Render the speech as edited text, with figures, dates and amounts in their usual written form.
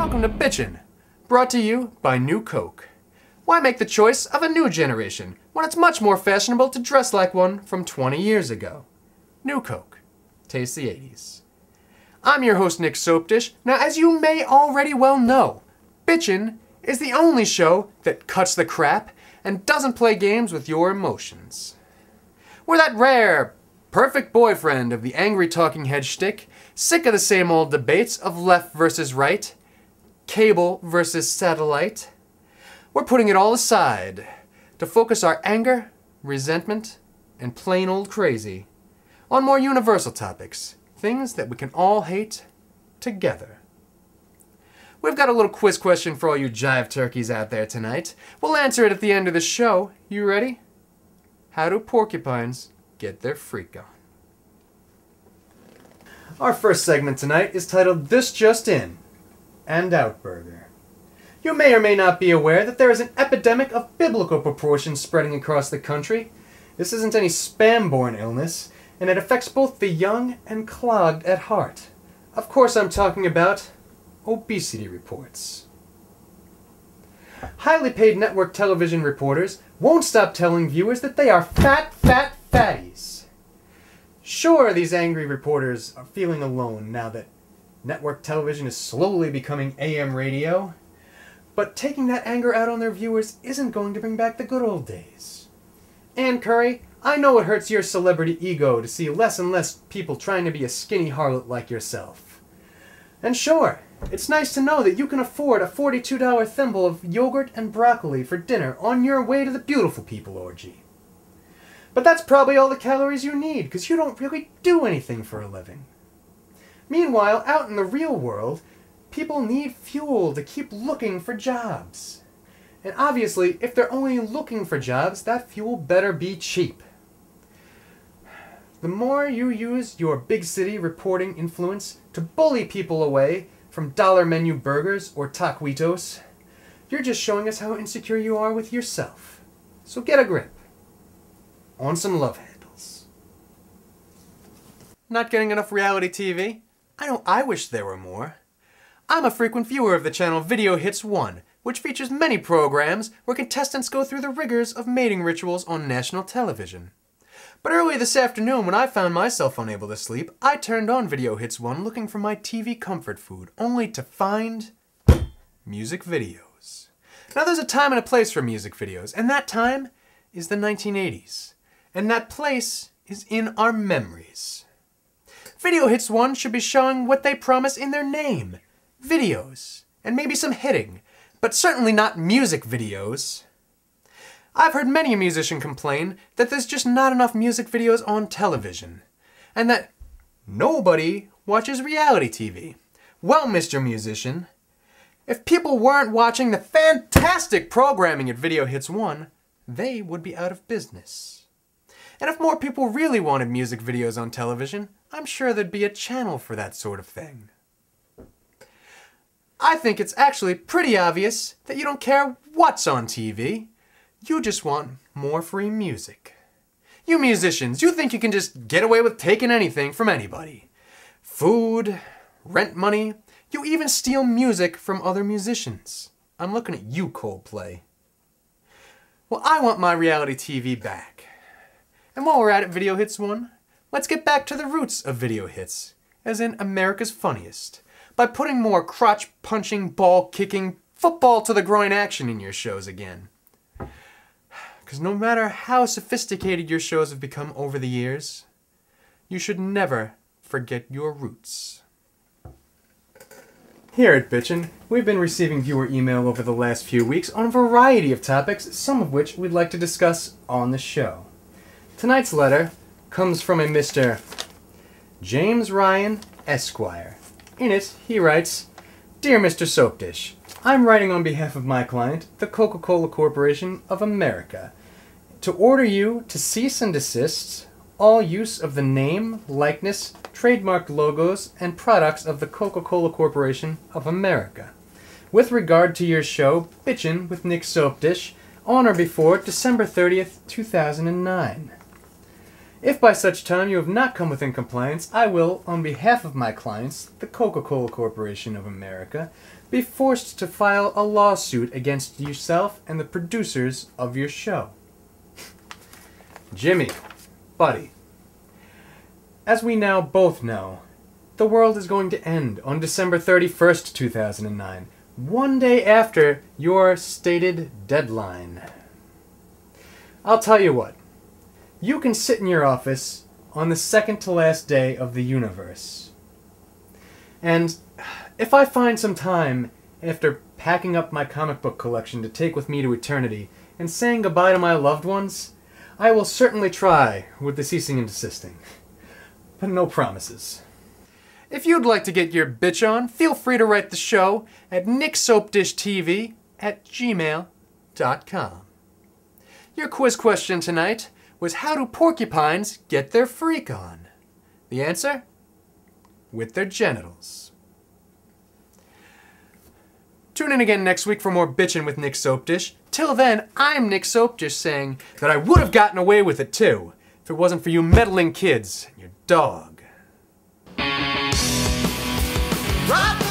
welcome to Bitchin, brought to you by New Coke. Why make the choice of a new generation when it's much more fashionable to dress like one from 20 years ago? New Coke. Taste the 80s. I'm your host, Nick Soapdish. Now, as you may already well know, Bitchin is the only show that cuts the crap and doesn't play games with your emotions. We're that rare, perfect boyfriend of the angry talking head shtick, sick of the same old debates of left versus right, cable versus satellite. We're putting it all aside to focus our anger, resentment, and plain old crazy on more universal topics, things that we can all hate together. We've got a little quiz question for all you jive turkeys out there tonight. We'll answer it at the end of the show. You ready? How do porcupines get their freak on? Our first segment tonight is titled This Just In and Out Burger. You may or may not be aware that there is an epidemic of biblical proportions spreading across the country. This isn't any spam-borne illness, and it affects both the young and clogged at heart. Of course, I'm talking about obesity reports. Highly paid network television reporters won't stop telling viewers that they are fat fatties. Sure, these angry reporters are feeling alone now that network television is slowly becoming AM radio, but taking that anger out on their viewers isn't going to bring back the good old days. Ann Curry, I know it hurts your celebrity ego to see less and less people trying to be a skinny harlot like yourself. And sure, it's nice to know that you can afford a $42 thimble of yogurt and broccoli for dinner on your way to the beautiful people orgy. But that's probably all the calories you need, because you don't really do anything for a living. Meanwhile, out in the real world, people need fuel to keep looking for jobs. And obviously, if they're only looking for jobs, that fuel better be cheap. The more you use your big city reporting influence to bully people away from dollar menu burgers or taquitos, you're just showing us how insecure you are with yourself. So get a grip on some love handles. Not getting enough reality TV? I wish there were more. I'm a frequent viewer of the channel Video Hits 1, which features many programs where contestants go through the rigors of mating rituals on national television. But early this afternoon, when I found myself unable to sleep, I turned on Video Hits 1 looking for my TV comfort food, only to find music videos. Now there's a time and a place for music videos, and that time is the 1980s. And that place is in our memories. Video Hits 1 should be showing what they promise in their name. Videos, and maybe some hitting, but certainly not music videos. I've heard many a musician complain that there's just not enough music videos on television, and that nobody watches reality TV. Well, Mr. Musician, if people weren't watching the fantastic programming at Video Hits 1, they would be out of business. And if more people really wanted music videos on television, I'm sure there'd be a channel for that sort of thing. I think it's actually pretty obvious that you don't care what's on TV. You just want more free music. You musicians, you think you can just get away with taking anything from anybody. Food, rent money, you even steal music from other musicians. I'm looking at you, Coldplay. Well, I want my reality TV back. And while we're at it, Video Hits 1, let's get back to the roots of video hits, as in America's Funniest, by putting more crotch-punching, ball-kicking, football-to-the-groin action in your shows again. Because no matter how sophisticated your shows have become over the years, you should never forget your roots. Here at Bitchin, we've been receiving viewer email over the last few weeks on a variety of topics, some of which we'd like to discuss on the show. Tonight's letter comes from a Mr. James Ryan, Esquire. In it, he writes, Dear Mr. Soapdish, I'm writing on behalf of my client, the Coca-Cola Corporation of America, to order you to cease and desist all use of the name, likeness, trademarked logos, and products of the Coca-Cola Corporation of America, with regard to your show, Bitchin' with Nick Soapdish, on or before December 30th, 2009. If by such time you have not come within compliance, I will, on behalf of my clients, the Coca-Cola Corporation of America, be forced to file a lawsuit against yourself and the producers of your show. Jimmy, buddy, as we now both know, the world is going to end on December 31st, 2009, one day after your stated deadline. I'll tell you what. You can sit in your office on the second to last day of the universe. And if I find some time after packing up my comic book collection to take with me to eternity and saying goodbye to my loved ones, I will certainly try with the ceasing and desisting. But no promises. If you'd like to get your bitch on, feel free to write the show at nicksoapdishtv@gmail.com. Your quiz question tonight was, how do porcupines get their freak on? The answer? With their genitals. Tune in again next week for more Bitchin' with Nick Soapdish. Till then, I'm Nick Soapdish saying that I would have gotten away with it too if it wasn't for you meddling kids and your dog. Rock